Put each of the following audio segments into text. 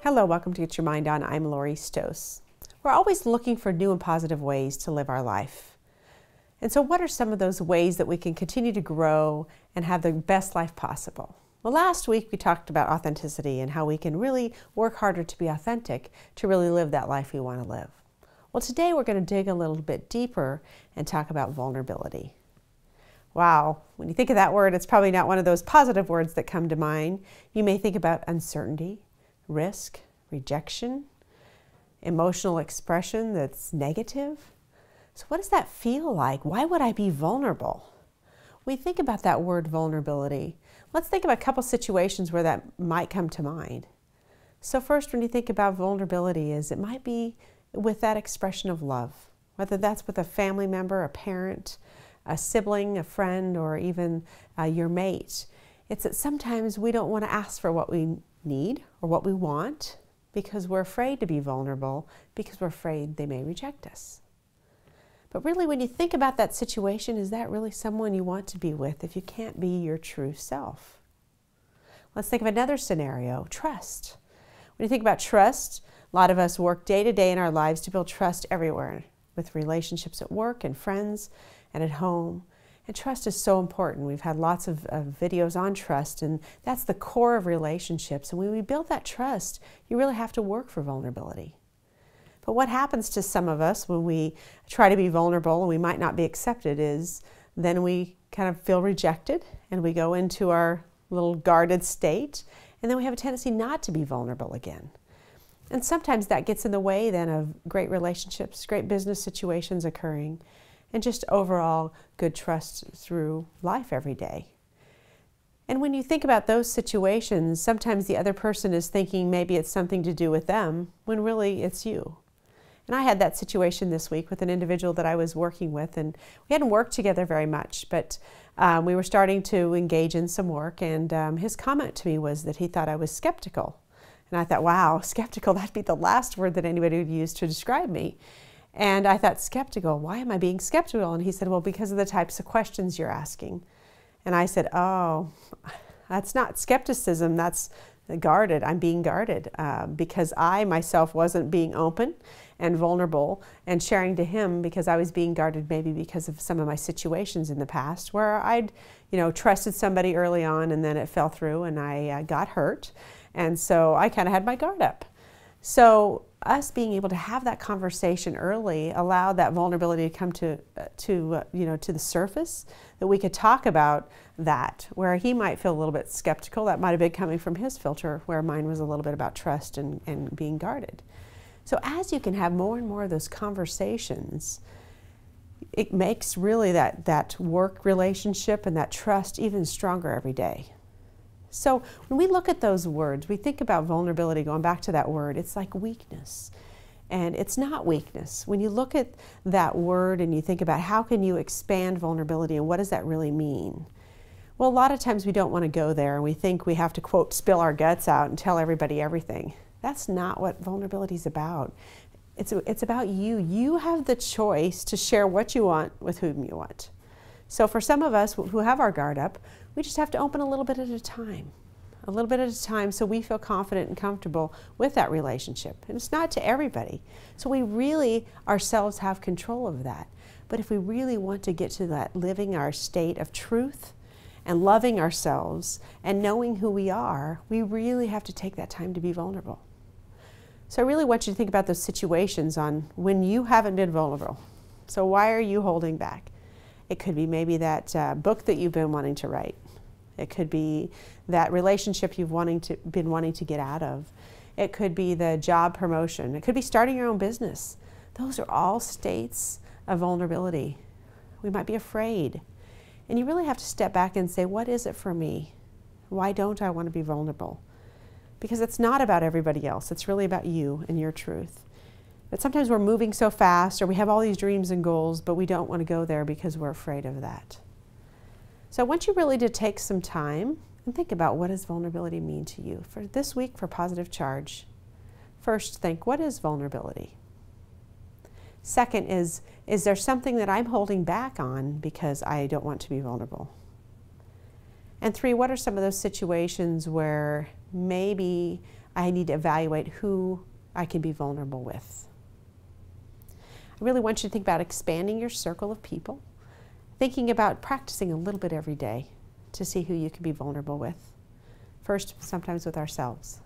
Hello, welcome to Get Your Mind On. I'm Lori Stohs. We're always looking for new and positive ways to live our life. And so what are some of those ways that we can continue to grow and have the best life possible? Well, last week we talked about authenticity and how we can really work harder to be authentic to really live that life we want to live. Well, today we're going to dig a little bit deeper and talk about vulnerability. Wow, when you think of that word, it's probably not one of those positive words that come to mind. You may think about uncertainty, risk, rejection, emotional expression that's negative. So what does that feel like? Why would I be vulnerable? When we think about that word vulnerability, let's think about a couple situations where that might come to mind. So first, when you think about vulnerability, it might be with that expression of love, whether that's with a family member, a parent, a sibling, a friend, or even your mate. It's that sometimes we don't want to ask for what we need or what we want because we're afraid to be vulnerable, because we're afraid they may reject us. But really, when you think about that situation, is that really someone you want to be with if you can't be your true self? Let's think of another scenario, trust. When you think about trust, a lot of us work day to day in our lives to build trust everywhere, with relationships at work and friends and at home. And trust is so important. We've had lots of videos on trust, and that's the core of relationships. And when we build that trust, you really have to work for vulnerability. But what happens to some of us when we try to be vulnerable and we might not be accepted is then we kind of feel rejected and we go into our little guarded state, and then we have a tendency not to be vulnerable again. And sometimes that gets in the way then of great relationships, great business situations occurring, and just overall good trust through life every day. And when you think about those situations, sometimes the other person is thinking maybe it's something to do with them, when really it's you. And I had that situation this week with an individual that I was working with, and we hadn't worked together very much, but we were starting to engage in some work, and his comment to me was that he thought I was skeptical. And I thought, wow, skeptical, that'd be the last word that anybody would use to describe me. And I thought, skeptical, why am I being skeptical? And he said, well, because of the types of questions you're asking. And I said, oh, that's not skepticism, that's guarded. I'm being guarded because I myself wasn't being open and vulnerable and sharing to him because I was being guarded maybe because of some of my situations in the past where I'd, trusted somebody early on and then it fell through and I got hurt. And so I kind of had my guard up. So us being able to have that conversation early allowed that vulnerability to come to the surface, that we could talk about that, where he might feel a little bit skeptical. That might have been coming from his filter, where mine was a little bit about trust and being guarded. So as you can have more and more of those conversations, it makes really that work relationship and that trust even stronger every day. So when we look at those words, we think about vulnerability, going back to that word, it's like weakness. And it's not weakness. When you look at that word and you think about how can you expand vulnerability and what does that really mean? Well, a lot of times we don't want to go there and we think we have to, quote, spill our guts out and tell everybody everything. That's not what vulnerability is about. It's about you. You have the choice to share what you want with whom you want. So for some of us who have our guard up, we just have to open a little bit at a time, so we feel confident and comfortable with that relationship. And it's not to everybody. So we really ourselves have control of that. But if we really want to get to that living our state of truth and loving ourselves and knowing who we are, we really have to take that time to be vulnerable. So I really want you to think about those situations on when you haven't been vulnerable. So why are you holding back? It could be maybe that book that you've been wanting to write. It could be that relationship you've been wanting to get out of. It could be the job promotion. It could be starting your own business. Those are all states of vulnerability. We might be afraid. And you really have to step back and say, what is it for me? Why don't I want to be vulnerable? Because it's not about everybody else. It's really about you and your truth. But sometimes we're moving so fast, or we have all these dreams and goals, but we don't want to go there because we're afraid of that. So I want you really to take some time and think about, what does vulnerability mean to you? For this week, for Positive Charge, first think, what is vulnerability? Second is there something that I'm holding back on because I don't want to be vulnerable? And 3, what are some of those situations where maybe I need to evaluate who I can be vulnerable with. I really want you to think about expanding your circle of people, thinking about practicing a little bit every day to see who you can be vulnerable with. First, sometimes with ourselves.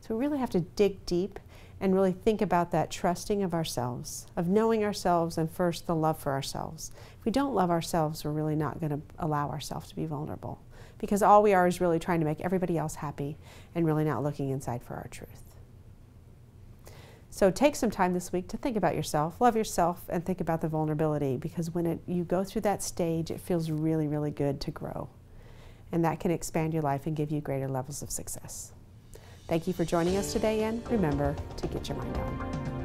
So we really have to dig deep and really think about that trusting of ourselves, of knowing ourselves, and first the love for ourselves. If we don't love ourselves, we're really not going to allow ourselves to be vulnerable, because all we are is really trying to make everybody else happy and really not looking inside for our truth. So take some time this week to think about yourself, love yourself, and think about the vulnerability, because when you go through that stage, it feels really, really good to grow. And that can expand your life and give you greater levels of success. Thank you for joining us today, and remember to get your mind on.